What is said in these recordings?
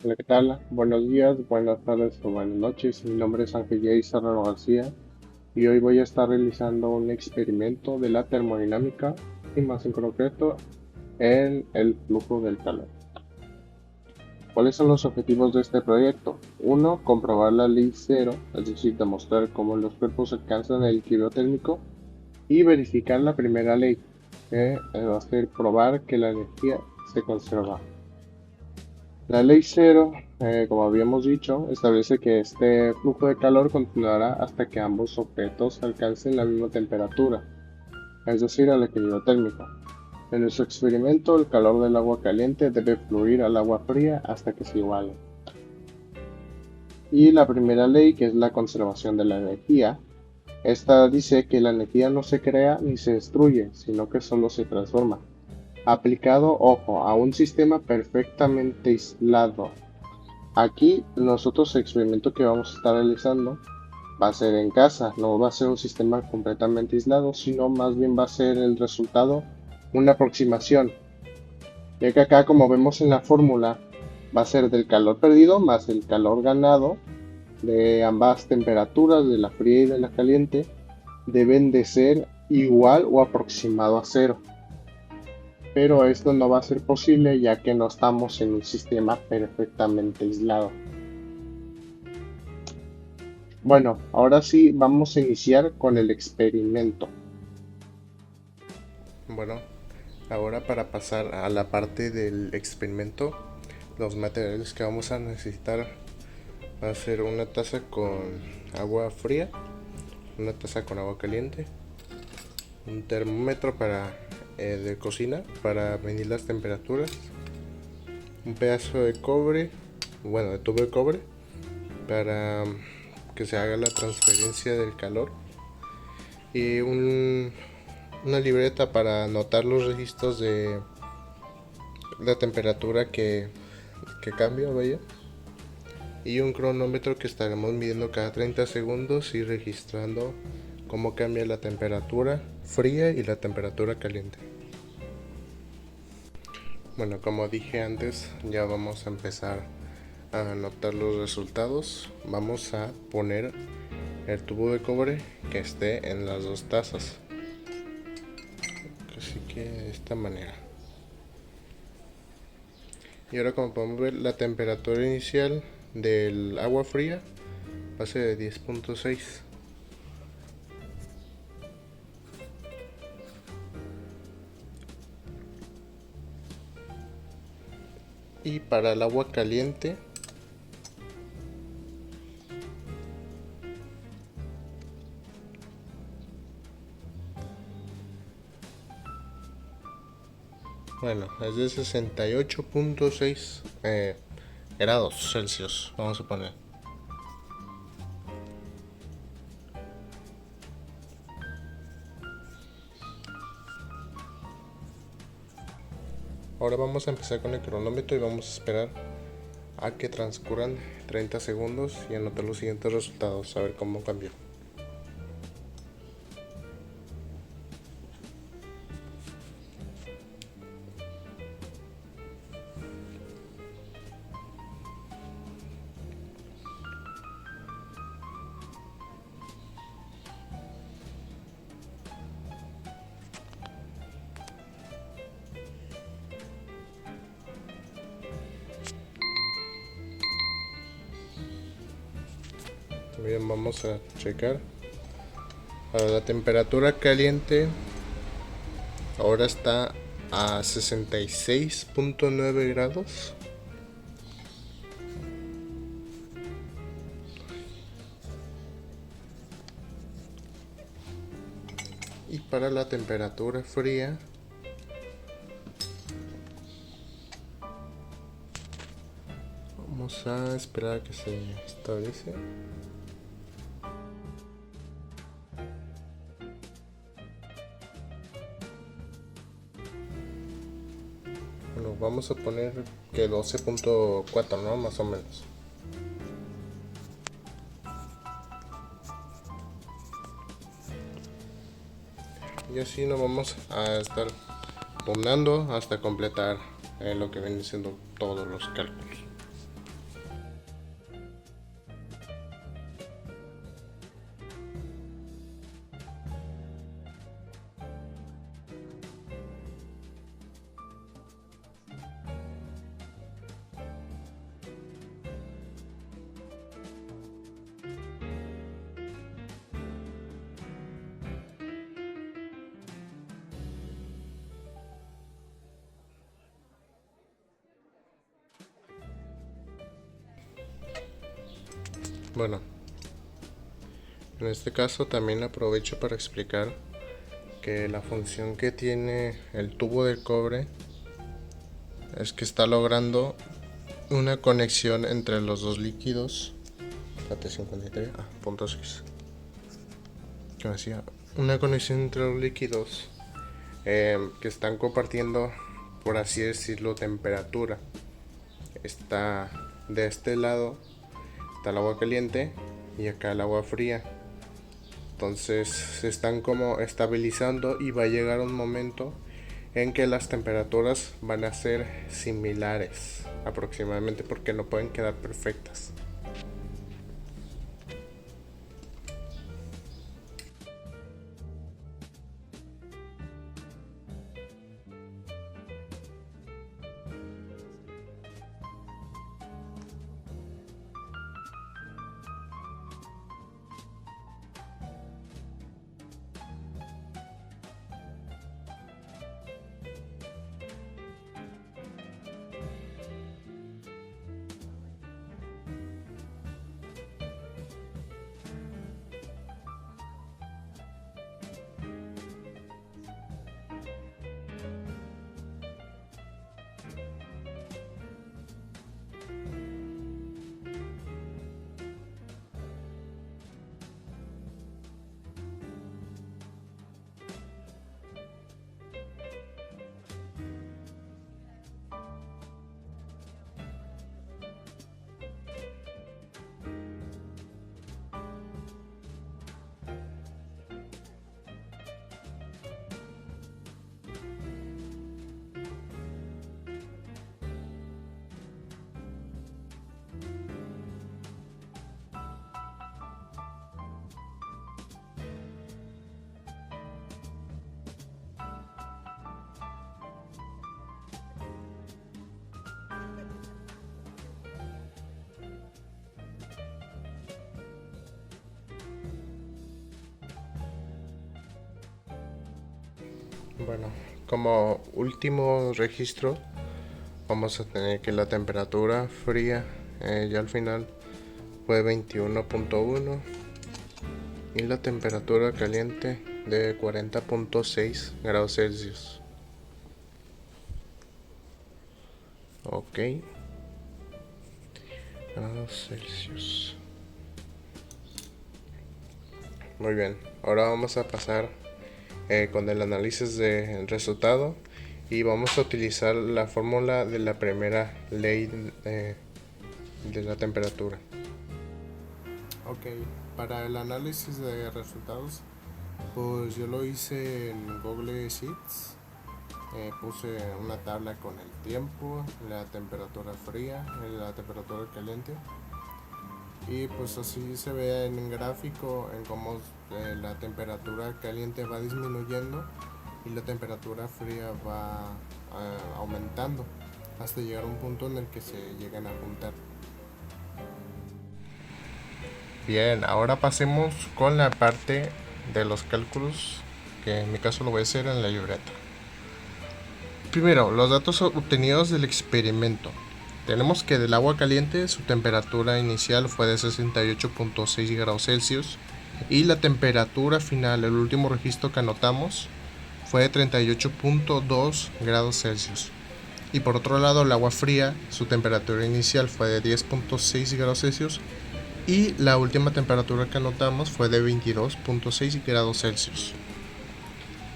Hola, ¿qué tal? Buenos días, buenas tardes o buenas noches. Mi nombre es Ángel J. Serrano García y hoy voy a estar realizando un experimento de la termodinámica y más en concreto en el flujo del calor. ¿Cuáles son los objetivos de este proyecto? Uno, comprobar la ley cero, es decir, demostrar cómo los cuerpos alcanzan el equilibrio térmico y verificar la primera ley, que va a ser probar que la energía se conserva. La ley cero, como habíamos dicho, establece que este flujo de calor continuará hasta que ambos objetos alcancen la misma temperatura, es decir, el equilibrio térmico. En nuestro experimento, el calor del agua caliente debe fluir al agua fría hasta que se igualen. Y la primera ley, que es la conservación de la energía, esta dice que la energía no se crea ni se destruye, sino que solo se transforma. Aplicado, ojo, a un sistema perfectamente aislado. Aquí nosotros el experimento que vamos a estar realizando va a ser en casa, no va a ser un sistema completamente aislado, sino más bien va a ser el resultado una aproximación, ya que acá como vemos en la fórmula va a ser del calor perdido más el calor ganado de ambas temperaturas, de la fría y de la caliente, deben de ser igual o aproximado a cero. Pero esto no va a ser posible ya que no estamos en un sistema perfectamente aislado. Bueno, ahora sí vamos a iniciar con el experimento. Bueno, ahora para pasar a la parte del experimento, los materiales que vamos a necesitar va a ser una taza con agua fría, una taza con agua caliente, un termómetro de cocina para medir las temperaturas, un pedazo de cobre, bueno, de tubo de cobre para que se haga la transferencia del calor y una libreta para anotar los registros de la temperatura que cambia, vaya. Y un cronómetro que estaremos midiendo cada 30 segundos y registrando cómo cambia la temperatura fría y la temperatura caliente. Bueno, como dije antes, ya vamos a empezar a anotar los resultados. Vamos a poner el tubo de cobre que esté en las dos tazas. Así que de esta manera. Y ahora, como podemos ver, la temperatura inicial del agua fría va a ser de 10.6. Y para el agua caliente, bueno, es de 68.6 grados Celsius, vamos a poner. Ahora vamos a empezar con el cronómetro y vamos a esperar a que transcurran 30 segundos y anotar los siguientes resultados, a ver cómo cambió. Bien, vamos a checar. Ahora la temperatura caliente ahora está a 66.9 grados. Y para la temperatura fría vamos a esperar a que se establece. Bueno, vamos a poner que 12.4, ¿no? Más o menos. Y así nos vamos a estar tornando hasta completar lo que viene siendo todos los cálculos. Bueno, en este caso también aprovecho para explicar que la función que tiene el tubo de cobre es que está logrando una conexión entre los dos líquidos. Fíjate, 53, punto 6. Que decía, una conexión entre los líquidos que están compartiendo, por así decirlo, temperatura. Está de este lado está el agua caliente y acá el agua fría. Entonces se están como estabilizando y va a llegar un momento en que las temperaturas van a ser similares aproximadamente, porque no pueden quedar perfectas. Bueno, como último registro vamos a tener que la temperatura fría ya al final fue 21.1 y la temperatura caliente de 40.6 grados Celsius. Ok, grados Celsius. Muy bien, ahora vamos a pasar con el análisis del resultado y vamos a utilizar la fórmula de la primera ley de la temperatura. Ok, para el análisis de resultados, pues yo lo hice en Google Sheets. Puse una tabla con el tiempo, la temperatura fría y la temperatura caliente, y pues así se ve en gráfico en cómo la temperatura caliente va disminuyendo y la temperatura fría va aumentando hasta llegar a un punto en el que se llegan a juntar. Bien, ahora pasemos con la parte de los cálculos, que en mi caso lo voy a hacer en la libreta. Primero, los datos obtenidos del experimento. Tenemos que del agua caliente su temperatura inicial fue de 68.6 grados Celsius y la temperatura final, el último registro que anotamos, fue de 38.2 grados Celsius. Y por otro lado, el agua fría, su temperatura inicial fue de 10.6 grados Celsius y la última temperatura que anotamos fue de 22.6 grados Celsius.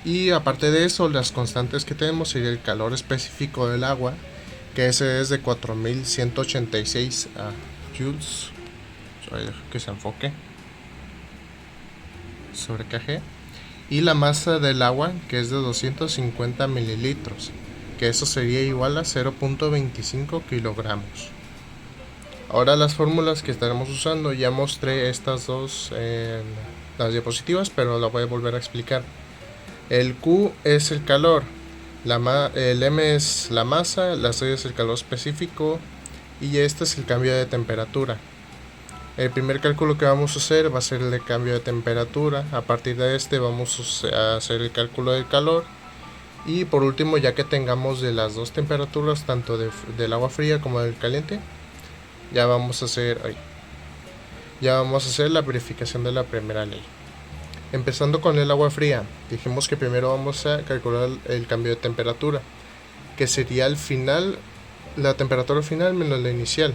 Y aparte de eso, las constantes que tenemos sería el calor específico del agua, que ese es de 4186 joules, que se enfoque sobre kg, y la masa del agua, que es de 250 mililitros, que eso sería igual a 0.25 kilogramos. Ahora las fórmulas que estaremos usando, ya mostré estas dos en las diapositivas, pero las voy a volver a explicar. El Q es el calor, el M es la masa, la C es el calor específico y este es el cambio de temperatura. El primer cálculo que vamos a hacer va a ser el de cambio de temperatura. A partir de este vamos a hacer el cálculo del calor. Y por último, ya que tengamos de las dos temperaturas, tanto del agua fría como del caliente, ya vamos a hacer ya vamos a hacer la verificación de la primera ley. Empezando con el agua fría, dijimos que primero vamos a calcular el cambio de temperatura, que sería al final, la temperatura final menos la inicial,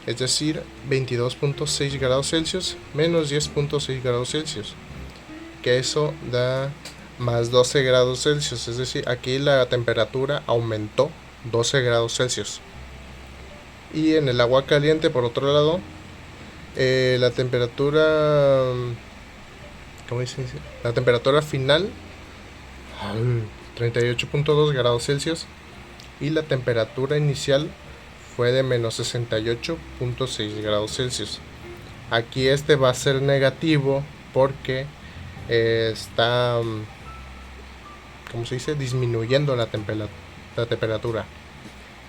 es decir, 22.6 grados Celsius menos 10.6 grados Celsius, que eso da más 12 grados Celsius, es decir, aquí la temperatura aumentó 12 grados Celsius. Y en el agua caliente, por otro lado, la temperatura, ¿cómo dice? La temperatura final, 38.2 grados Celsius, y la temperatura inicial fue de menos 68.6 grados Celsius. Aquí este va a ser negativo porque está, ¿cómo se dice? Disminuyendo la temperatura.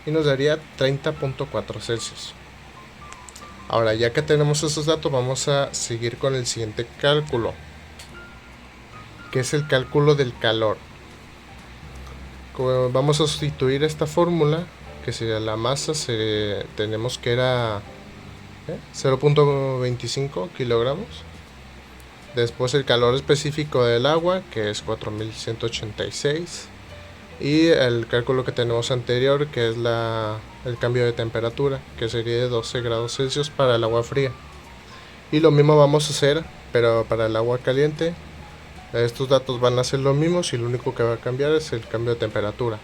Y nos daría 30.4 Celsius. Ahora, ya que tenemos esos datos, vamos a seguir con el siguiente cálculo, que es el cálculo del calor. Vamos a sustituir esta fórmula, que sería la masa, tenemos que era 0.25 kilogramos. Después el calor específico del agua, que es 4186. Y el cálculo que tenemos anterior, que es el cambio de temperatura, que sería de 12 grados Celsius para el agua fría. Y lo mismo vamos a hacer, pero para el agua caliente. Estos datos van a ser los mismos y lo único que va a cambiar es el cambio de temperatura.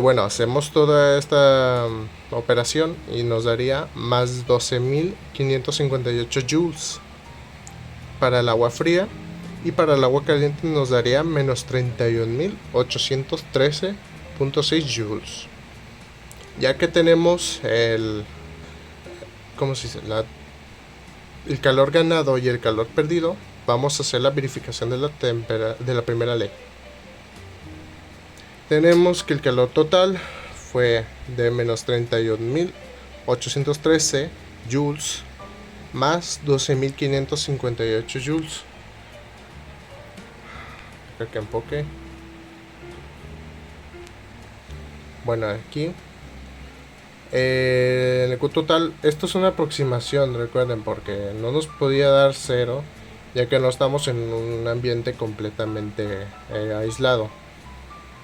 Bueno, hacemos toda esta operación y nos daría más 12.558 joules para el agua fría, y para el agua caliente nos daría menos 31.813.6 joules. Ya que tenemos ¿cómo se dice? El calor ganado y el calor perdido, vamos a hacer la verificación de la primera ley. Tenemos que el calor total fue de menos 31.813 joules más 12.558 joules. Creo que enfoque. Bueno, aquí en el total, esto es una aproximación, recuerden, porque no nos podía dar 0, ya que no estamos en un ambiente completamente aislado.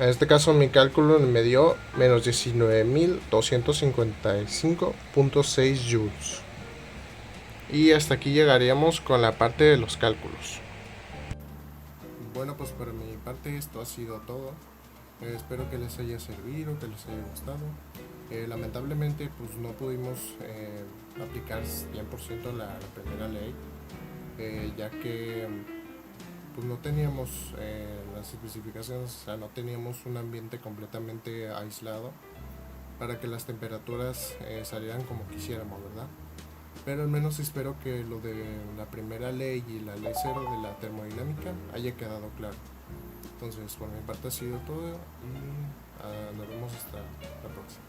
En este caso mi cálculo me dio menos 19.255.6 joules. Y hasta aquí llegaríamos con la parte de los cálculos. Bueno, pues por mi parte esto ha sido todo. Espero que les haya servido, que les haya gustado. Lamentablemente pues no pudimos aplicar 100% la primera ley, ya que pues no teníamos las especificaciones, o sea, no teníamos un ambiente completamente aislado para que las temperaturas salieran como quisiéramos, ¿verdad? Pero al menos espero que lo de la primera ley y la ley 0 de la termodinámica haya quedado claro. Entonces, por mi parte ha sido todo y nos vemos hasta la próxima.